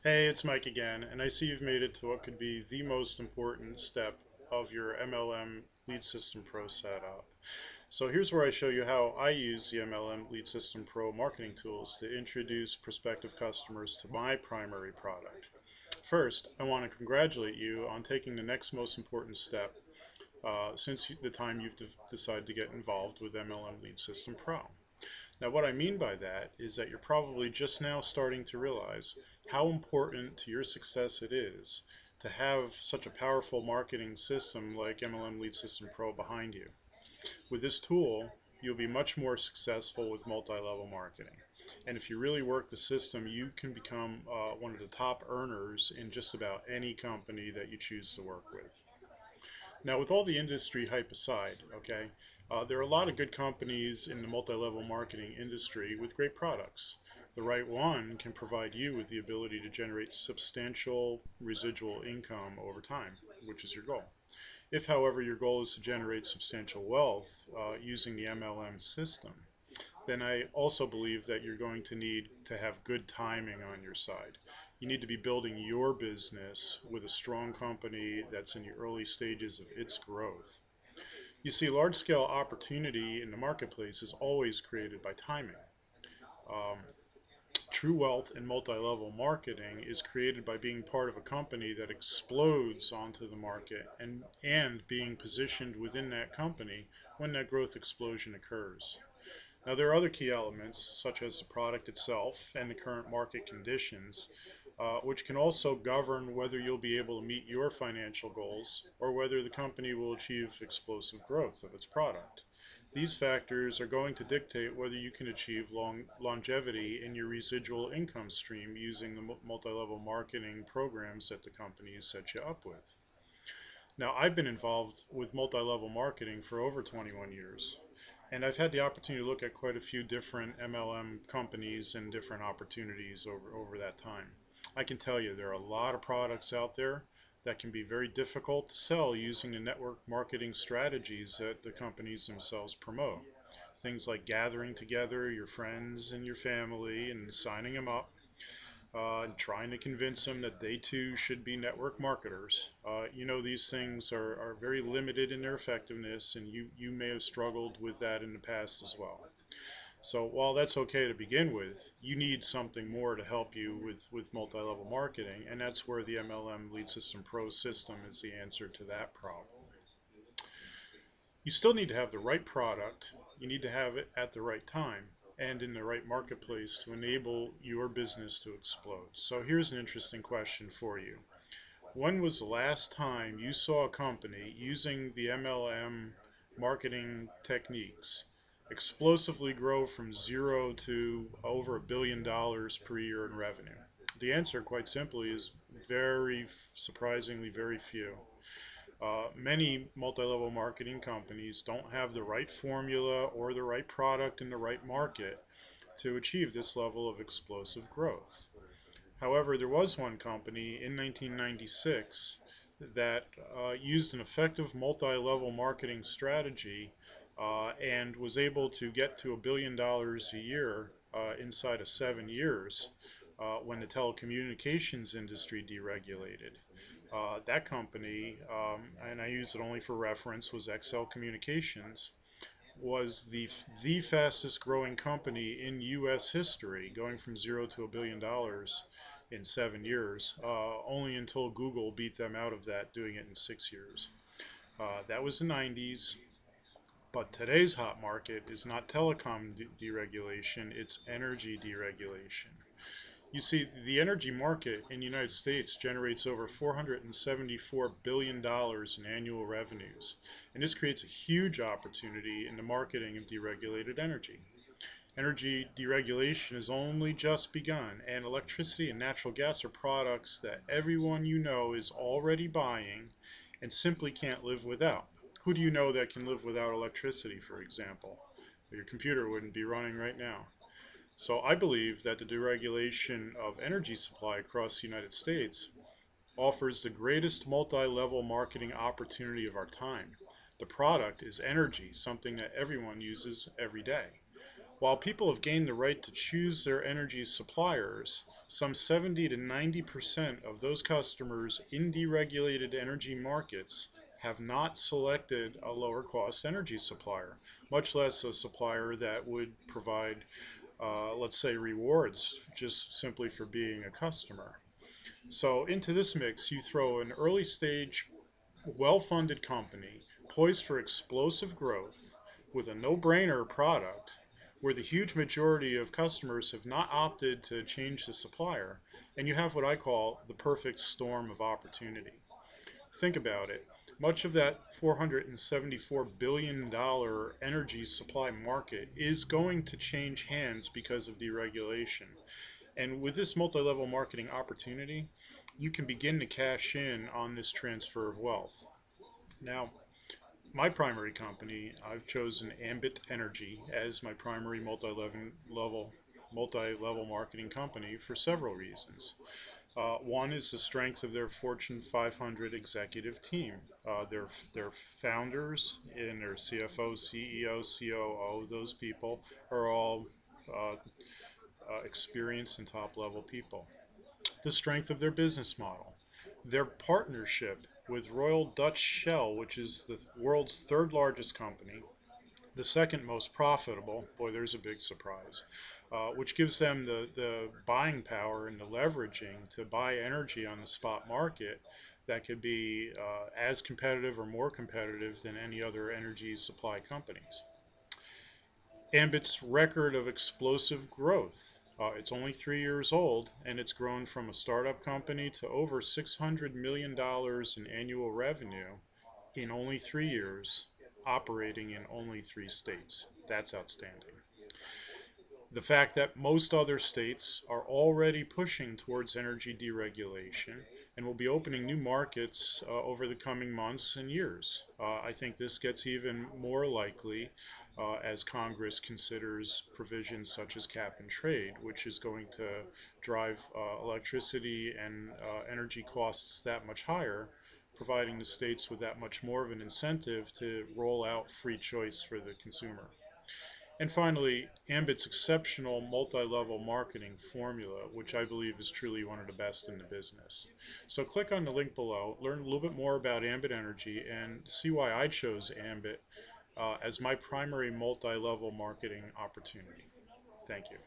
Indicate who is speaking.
Speaker 1: Hey, it's Mike again, and I see you've made it to what could be the most important step of your MLM Lead System Pro setup. So here's where I show you how I use the MLM Lead System Pro marketing tools to introduce prospective customers to my primary product. First, I want to congratulate you on taking the next most important step since the time you've decided to get involved with MLM Lead System Pro. Now, what I mean by that is that you're probably just now starting to realize how important to your success it is to have such a powerful marketing system like MLM Lead System Pro behind you. With this tool, you'll be much more successful with multi-level marketing. And if you really work the system, you can become one of the top earners in just about any company that you choose to work with. Now, with all the industry hype aside, okay, there are a lot of good companies in the multi-level marketing industry with great products. The right one can provide you with the ability to generate substantial residual income over time, which is your goal. If, however, your goal is to generate substantial wealth using the MLM system, then I also believe that you're going to need to have good timing on your side. You need to be building your business with a strong company that's in the early stages of its growth. You see, large-scale opportunity in the marketplace is always created by timing. Um, True wealth in multi-level marketing is created by being part of a company that explodes onto the market and being positioned within that company when that growth explosion occurs. Now, there are other key elements, such as the product itself and the current market conditions, which can also govern whether you'll be able to meet your financial goals or whether the company will achieve explosive growth of its product. These factors are going to dictate whether you can achieve longevity in your residual income stream using the multi-level marketing programs that the company has set you up with. Now, I've been involved with multi-level marketing for over 21 years. And I've had the opportunity to look at quite a few different MLM companies and different opportunities over that time. I can tell you there are a lot of products out there that can be very difficult to sell using the network marketing strategies that the companies themselves promote. Things like gathering together your friends and your family and signing them up. And trying to convince them that they too should be network marketers. These things are very limited in their effectiveness, and you may have struggled with that in the past as well. So while that's okay to begin with, you need something more to help you with multi-level marketing, and that's where the MLM Lead System Pro system is the answer to that problem. You still need to have the right product, you need to have it at the right time, and in the right marketplace to enable your business to explode. So here's an interesting question for you. When was the last time you saw a company using the MLM marketing techniques explosively grow from zero to over $1 billion per year in revenue? The answer, quite simply, is very surprisingly very few. Many multi-level marketing companies don't have the right formula or the right product in the right market to achieve this level of explosive growth. However, there was one company in 1996 that used an effective multi-level marketing strategy and was able to get to $1 billion a year inside of 7 years when the telecommunications industry deregulated. That company, and I use it only for reference, was XL Communications, was the fastest growing company in U.S. history, going from zero to $1 billion in 7 years, only until Google beat them out of that, doing it in 6 years. That was the 90s, but today's hot market is not telecom deregulation, it's energy deregulation. You see, the energy market in the United States generates over $474 billion in annual revenues, and this creates a huge opportunity in the marketing of deregulated energy. Energy deregulation has only just begun, and electricity and natural gas are products that everyone you know is already buying and simply can't live without. Who do you know that can live without electricity, for example? Your computer wouldn't be running right now. So I believe that the deregulation of energy supply across the United States offers the greatest multi-level marketing opportunity of our time. The product is energy, something that everyone uses every day. While people have gained the right to choose their energy suppliers, some 70 to 90% of those customers in deregulated energy markets have not selected a lower cost energy supplier, much less a supplier that would provide, let's say, rewards just simply for being a customer. So into this mix, you throw an early stage, well-funded company poised for explosive growth with a no-brainer product where the huge majority of customers have not opted to change the supplier, and you have what I call the perfect storm of opportunity. Think about it. Much of that $474 billion energy supply market is going to change hands because of deregulation. And with this multi-level marketing opportunity, you can begin to cash in on this transfer of wealth. Now, my primary company, I've chosen Ambit Energy as my primary multi-level marketing company for several reasons. One is the strength of their Fortune 500 executive team. Their founders and their CFO, CEO, COO, those people are all experienced and top-level people. The strength of their business model, their partnership with Royal Dutch Shell, which is the world's third largest company, the second most profitable, boy, there's a big surprise, which gives them the buying power and the leveraging to buy energy on the spot market that could be as competitive or more competitive than any other energy supply companies. Ambit's record of explosive growth. It's only 3 years old, and it's grown from a startup company to over $600 million in annual revenue in only 3 years, operating in only 3 states. That's outstanding. The fact that most other states are already pushing towards energy deregulation and will be opening new markets over the coming months and years. I think this gets even more likely as Congress considers provisions such as cap and trade, which is going to drive electricity and energy costs that much higher, providing the states with that much more of an incentive to roll out free choice for the consumer. And finally, Ambit's exceptional multi-level marketing formula, which I believe is truly one of the best in the business. So click on the link below, learn a little bit more about Ambit Energy, and see why I chose Ambit as my primary multi-level marketing opportunity. Thank you.